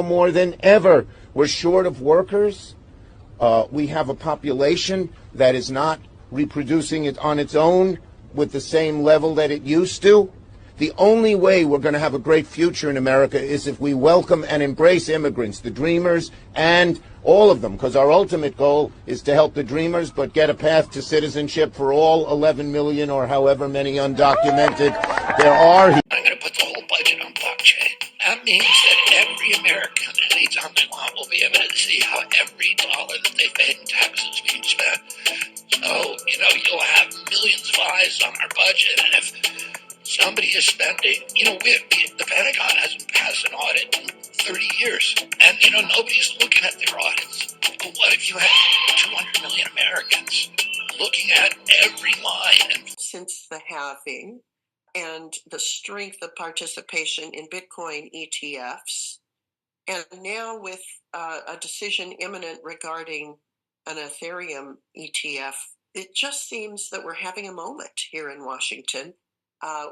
more than ever. We're short of workers. We have a population that is not reproducing it on its own with the same level that it used to. The only way we're going to have a great future in America is if we welcome and embrace immigrants, the dreamers, and all of them, because our ultimate goal is to help the dreamers, but get a path to citizenship for all 11 million or however many undocumented there are. I'm going to put the whole budget on blockchain. That means that every American anytime they want will be able to see how every dollar that they paid in taxes is being spent. So, you'll have millions of eyes on our budget, and if somebody is spending, the Pentagon hasn't passed an audit in 30 years, and, nobody's looking at their audits. But what if you had 200 million Americans looking at every line? Since the halving and the strength of participation in Bitcoin ETFs, and now with a decision imminent regarding an Ethereum ETF, it just seems that we're having a moment here in Washington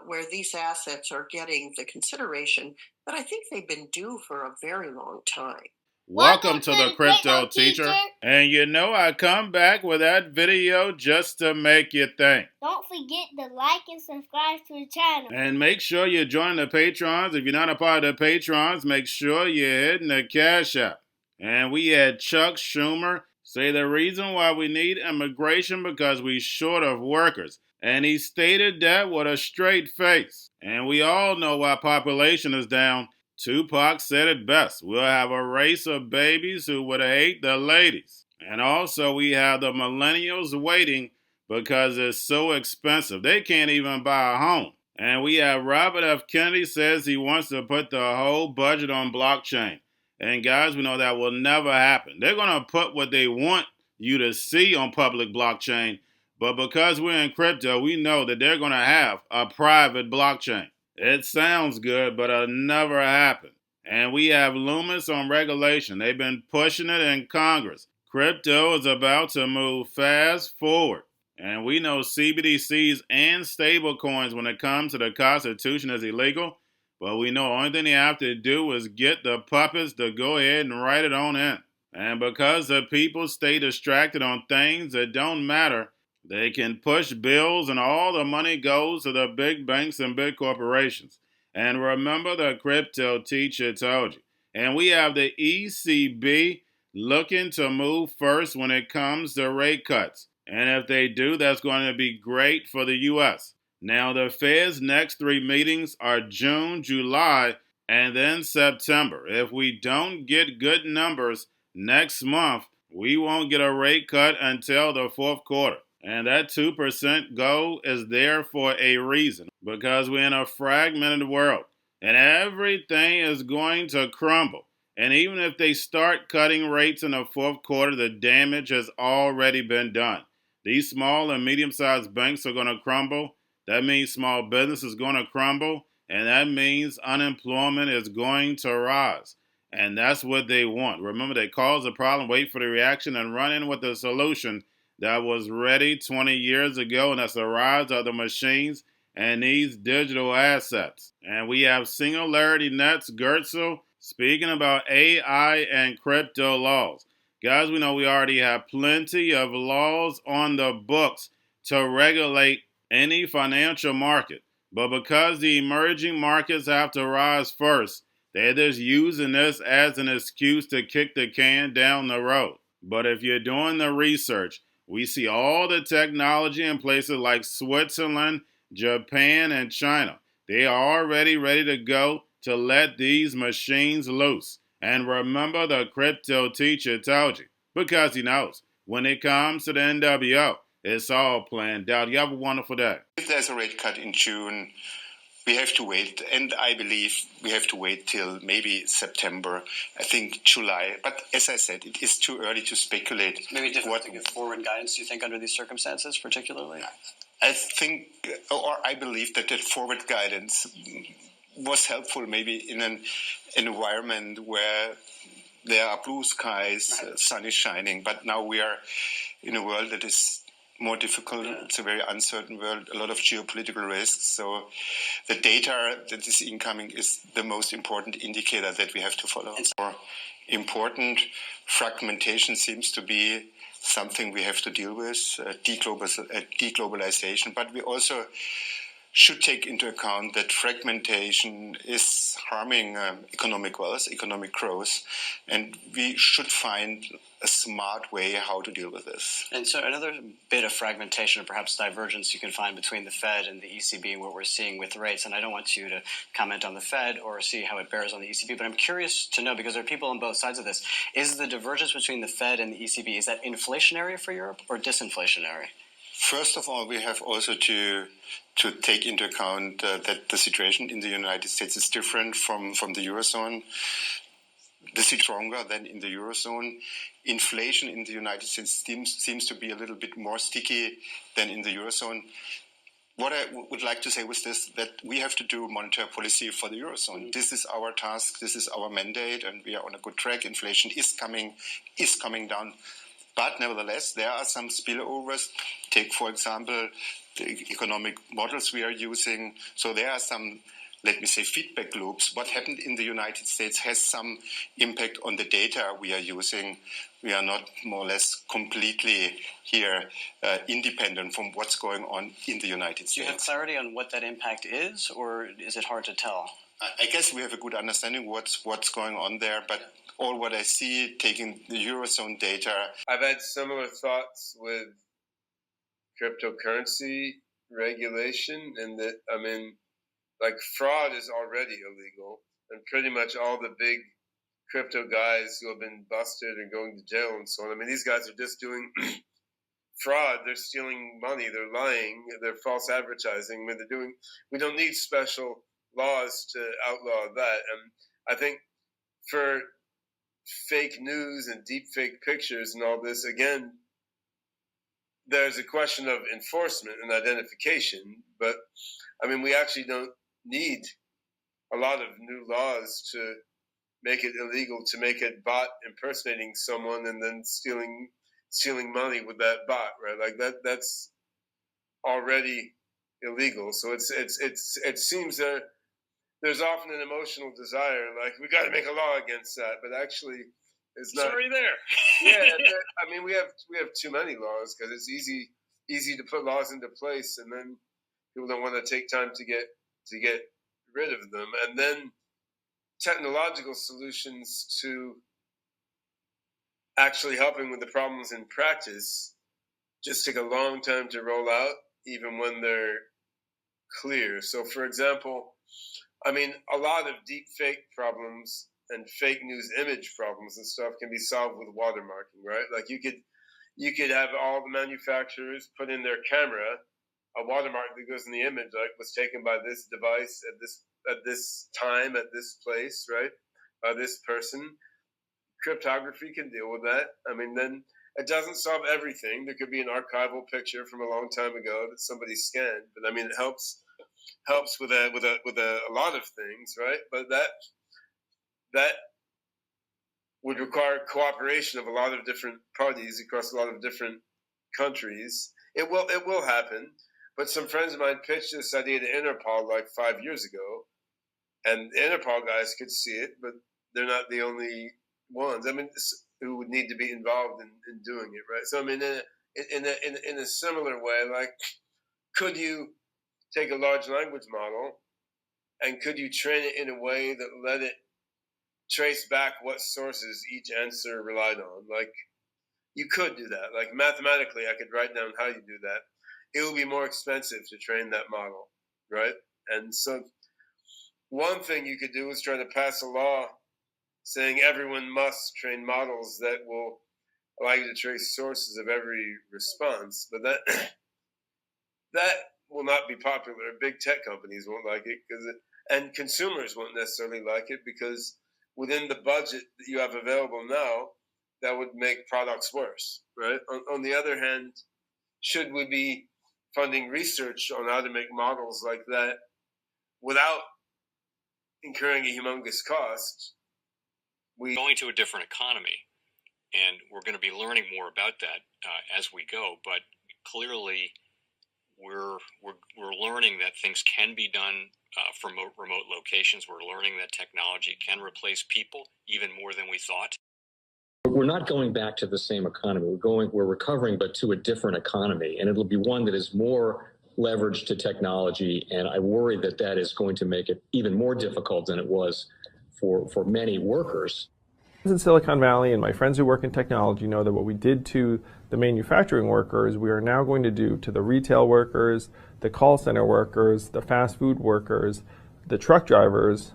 where these assets are getting the consideration that I think they've been due for a very long time. Welcome to the Crypto Teacher. And I come back with that video just to make you think. Don't forget to like and subscribe to the channel. And make sure you join the Patrons. If you're not a part of the Patrons, make sure you're hitting the Cash App. And we had Chuck Schumer say the reason why we need immigration because we're short of workers. And he stated that with a straight face. And we all know why population is down. Tupac said it best. We'll have a race of babies who would hate the ladies. And also we have the millennials waiting because it's so expensive. They can't even buy a home. And we have Robert F. Kennedy says he wants to put the whole budget on blockchain. And guys, we know that will never happen. They're going to put what they want you to see on public blockchain. But because we're in crypto, we know that they're going to have a private blockchain. It sounds good, but it'll never happen. And we have Loomis on regulation. They've been pushing it in Congress. Crypto is about to move fast forward. And we know CBDCs and stablecoins when it comes to the Constitution is illegal. But we know the only thing they have to do is get the puppets to go ahead and write it on in. And because the people stay distracted on things that don't matter, they can push bills and all the money goes to the big banks and big corporations. And remember the Crypto Teacher told you. And we have the ECB looking to move first when it comes to rate cuts. And if they do, that's going to be great for the U.S. Now, the Fed's next 3 meetings are June, July, and then September. If we don't get good numbers next month, we won't get a rate cut until the fourth quarter. And that 2% goal is there for a reason, because we're in a fragmented world, and everything is going to crumble. And even if they start cutting rates in the fourth quarter, the damage has already been done. These small and medium-sized banks are going to crumble. That means small business is going to crumble, and that means unemployment is going to rise. And that's what they want. Remember, they cause the problem, wait for the reaction, and run in with the solution that was ready 20 years ago, and that's the rise of the machines and these digital assets. And we have Singularity Nets, Gertzel, speaking about AI and crypto laws. Guys, we know we already have plenty of laws on the books to regulate any financial market. But because the emerging markets have to rise first, they're just using this as an excuse to kick the can down the road. But if you're doing the research, we see all the technology in places like Switzerland, Japan, and China. They are already ready to go to let these machines loose. And remember, the Crypto Teacher told you, because he knows when it comes to the NWO, it's all planned out. You have a wonderful day. If there's a rate cut in June, we have to wait, and I believe we have to wait till maybe September, I think July. But as I said, it is too early to speculate. Maybe difficult to give forward guidance, do you think, under these circumstances particularly? I think, or I believe that forward guidance was helpful maybe in an environment where there are blue skies, sun is shining. But now we are in a world that is more difficult. It's a very uncertain world, a lot of geopolitical risks. So the data that is incoming is the most important indicator that we have to follow. More important, fragmentation seems to be something we have to deal with, deglobalization, but we also should take into account that fragmentation is harming economic wealth, economic growth, and we should find a smart way how to deal with this. And so another bit of fragmentation or perhaps divergence you can find between the Fed and the ECB and what we're seeing with rates, and I don't want you to comment on the Fed or see how it bears on the ECB, but I'm curious to know, because there are people on both sides of this, is the divergence between the Fed and the ECB, is that inflationary for Europe or disinflationary? First of all, we have also to take into account that the situation in the United States is different from the Eurozone. This is stronger than in the Eurozone. Inflation in the United States seems to be a little bit more sticky than in the Eurozone. What I would like to say with this, that we have to do monetary policy for the Eurozone. This is our task, this is our mandate, and we are on a good track. Inflation is coming down. But nevertheless, there are some spillovers. Take, for example, the economic models we are using. So there are some, let me say, feedback loops. What happened in the United States has some impact on the data we are using. We are not more or less completely here independent from what's going on in the United States. Do you have clarity on what that impact is, or is it hard to tell? I guess we have a good understanding what's going on there, but all what I see, taking the Eurozone data. I've had similar thoughts with cryptocurrency regulation, and that, I mean, like, fraud is already illegal, and pretty much all the big crypto guys who have been busted and going to jail and so on, I mean, these guys are just doing fraud. They're stealing money, they're lying, they're false advertising. I mean, we don't need special laws to outlaw that. And I think for fake news and deep fake pictures and all this, again, there's a question of enforcement and identification. But I mean, we actually don't need a lot of new laws to make it illegal to make a bot impersonating someone and then stealing money with that bot, right? Like that's already illegal. So it seems that there's often an emotional desire, like, we got to make a law against that, but actually, it's not. It's already there. Yeah, I mean, we have too many laws because it's easy to put laws into place, and then people don't want to take time to get rid of them, and then technological solutions to actually helping with the problems in practice just take a long time to roll out, even when they're clear. So, for example, I mean, a lot of deep fake problems and fake news image problems and stuff can be solved with watermarking, right? Like you could have all the manufacturers put in their camera a watermark that goes in the image, like was taken by this device at this time, at this place, right? By this person. Cryptography can deal with that. I mean, then it doesn't solve everything. There could be an archival picture from a long time ago that somebody scanned, but I mean, it helps with a lot of things, right? But that would require cooperation of a lot of different parties across a lot of different countries. It will happen. But some friends of mine pitched this idea to Interpol like 5 years ago, and the Interpol guys could see it, but they're not the only ones. I mean, who would need to be involved in doing it, right? So I mean, in a similar way, like, could you take a large language model and could you train it in a way that let it trace back what sources each answer relied on? Like, you could do that. Like, mathematically, I could write down how you do that. It would be more expensive to train that model, right? And so one thing you could do is try to pass a law saying everyone must train models that will allow you to trace sources of every response. But that will not be popular. Big tech companies won't like it, and consumers won't necessarily like it, because within the budget that you have available now, that would make products worse, right? On the other hand, should we be funding research on how to make models like that without incurring a humongous cost? We're going to a different economy, and we're going to be learning more about that as we go. But clearly we're learning that things can be done from remote locations. We're learning that technology can replace people even more than we thought. We're not going back to the same economy. We're recovering, but to a different economy, and it'll be one that is more leveraged to technology. And I worry that that is going to make it even more difficult than it was for many workers. In Silicon Valley, and my friends who work in technology know that what we did to the manufacturing workers, we are now going to do to the retail workers, the call center workers, the fast food workers, the truck drivers,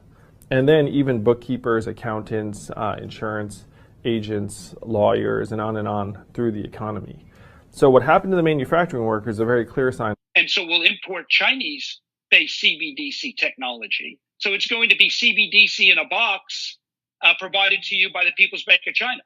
and then even bookkeepers, accountants, insurance agents, lawyers, and on through the economy. So what happened to the manufacturing workers is a very clear sign. And so we'll import Chinese-based CBDC technology. So it's going to be CBDC in a box provided to you by the People's Bank of China.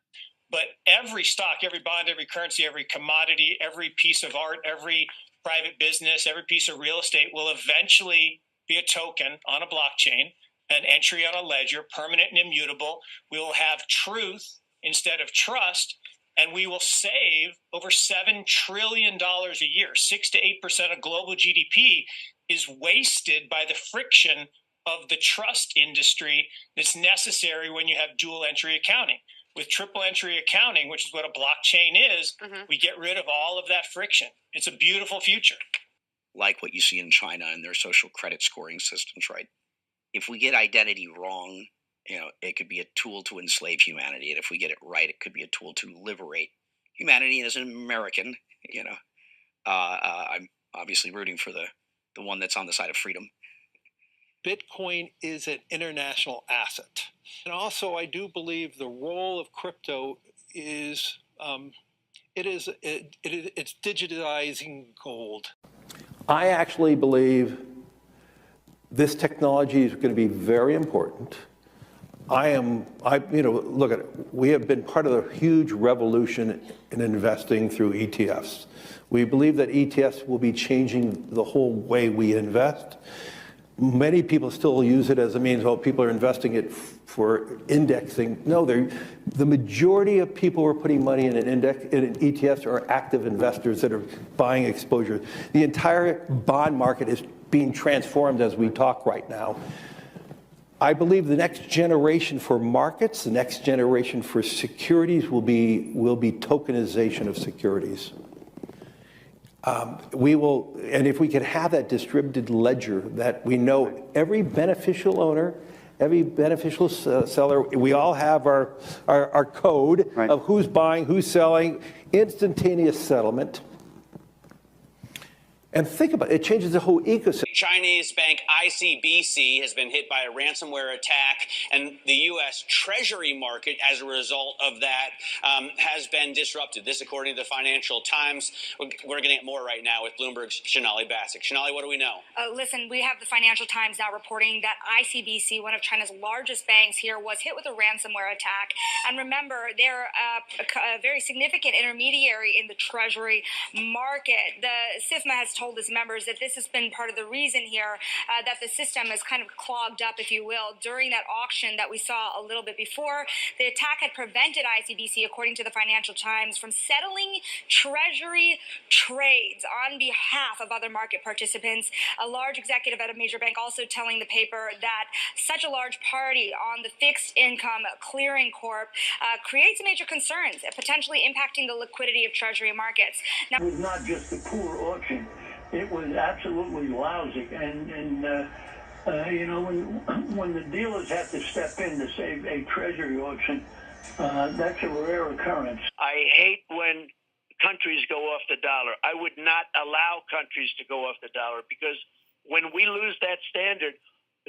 But every stock, every bond, every currency, every commodity, every piece of art, every private business, every piece of real estate will eventually be a token on a blockchain, an entry on a ledger, permanent and immutable. We will have truth instead of trust, and we will save over $7 trillion a year. 6 to 8% of global GDP is wasted by the friction of the trust industry that's necessary when you have dual entry accounting. With triple entry accounting, which is what a blockchain is, we get rid of all of that friction. It's a beautiful future. Like what you see in China and their social credit scoring systems, right? If we get identity wrong, it could be a tool to enslave humanity. And if we get it right, it could be a tool to liberate humanity. And as an American, I'm obviously rooting for the one that's on the side of freedom. Bitcoin is an international asset. And also, I do believe the role of crypto is, it's digitizing gold. I actually believe this technology is going to be very important. Look at it. We have been part of a huge revolution in investing through ETFs. We believe that ETFs will be changing the whole way we invest. Many people still use it as a means, people are investing it for indexing. No, the majority of people who are putting money in in ETFs are active investors that are buying exposure. The entire bond market is being transformed as we talk right now. I believe the next generation for markets, the next generation for securities will be tokenization of securities. And if we could have that distributed ledger that we know every beneficial owner, every beneficial seller, we all have our code of who's buying, who's selling, instantaneous settlement. And think about it, it changes the whole ecosystem. Chinese bank ICBC has been hit by a ransomware attack, and the U.S. Treasury market, as a result of that, has been disrupted. This, according to the Financial Times. We're getting it more right now with Bloomberg's Shonali Bassick. Shonali, what do we know? Listen, we have the Financial Times now reporting that ICBC, one of China's largest banks here, was hit with a ransomware attack. And remember, they're a very significant intermediary in the Treasury market. The SIFMA has told its members that this has been part of the reason here that the system is kind of clogged up, if you will, during that auction that we saw a little bit before. The attack had prevented ICBC, according to the Financial Times, from settling Treasury trades on behalf of other market participants. A large executive at a major bank also telling the paper that such a large party on the fixed income clearing corp creates major concerns, potentially impacting the liquidity of Treasury markets. Now, it was not just a poor auction. It was absolutely lousy, and when the dealers have to step in to save a treasury auction, that's a rare occurrence. I hate when countries go off the dollar. I would not allow countries to go off the dollar, because when we lose that standard,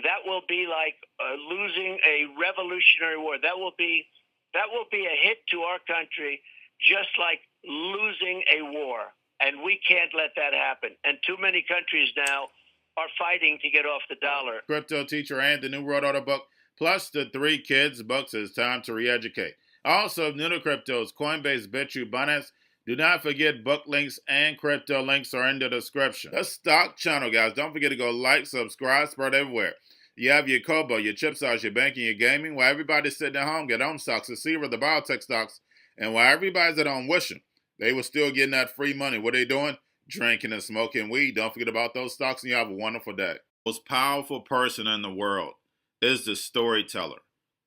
that will be like losing a revolutionary war. That will be a hit to our country, just like losing a war. And we can't let that happen. And too many countries now are fighting to get off the dollar. Cryptoteacher and the New World Order book, plus the 3 Kids books. It's time to re-educate. Also, new to cryptos, Coinbase, Bitrue, Binance. Do not forget book links and crypto links are in the description. The stock channel, guys. Don't forget to go like, subscribe, spread everywhere. You have your Kobo, your chip stocks, your banking, your gaming. While everybody's sitting at home, get on stocks, the Seaver, the biotech stocks. And while everybody's at home wishing they were still getting that free money, what are they doing? drinking and smoking weed. Don't forget about those stocks, and you have a wonderful day. The most powerful person in the world is the storyteller.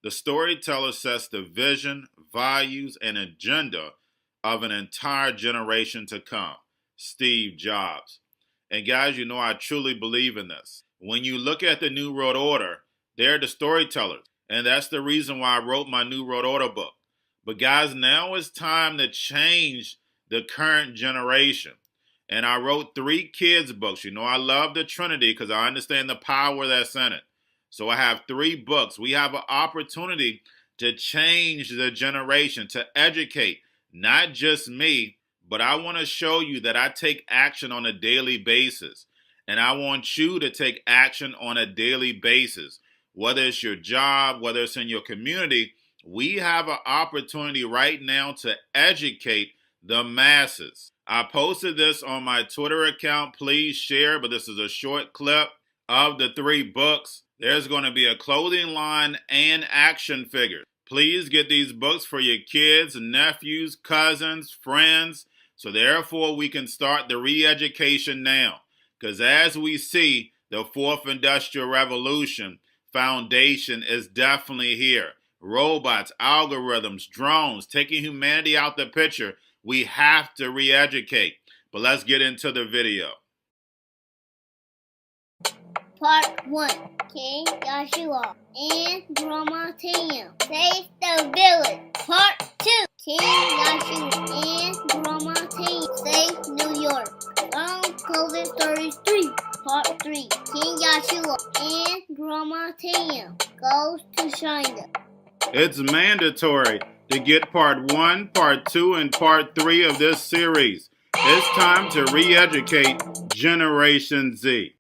The storyteller sets the vision, values, and agenda of an entire generation to come. Steve Jobs. And guys, you know I truly believe in this. When you look at the New World Order, they're the storytellers. And that's the reason why I wrote my New World Order book. But guys, now it's time to change the current generation. And I wrote 3 kids books. You know I love the Trinity because I understand the power that's in it. So I have 3 books. We have an opportunity to change the generation, to educate, not just me, but I want to show you that I take action on a daily basis. And I want you to take action on a daily basis. Whether it's your job, whether it's in your community, we have an opportunity right now to educate the masses. I posted this on my Twitter account. Please share, but this is a short clip of the 3 books. There's going to be a clothing line and action figures. Please get these books for your kids, nephews, cousins, friends, so therefore we can start the re-education now. Because as we see, the 4th Industrial Revolution foundation is definitely here. Robots, algorithms, drones, taking humanity out the picture. We have to re-educate. But let's get into the video. Part 1. King Joshua and Grandma Tam save the village. Part 2. King Joshua and Grandma Tam save New York from COVID-33. Part 3. King Joshua and Grandma Tam goes to China. It's mandatory to get part 1, part 2, and part 3 of this series. It's time to re-educate Generation Z.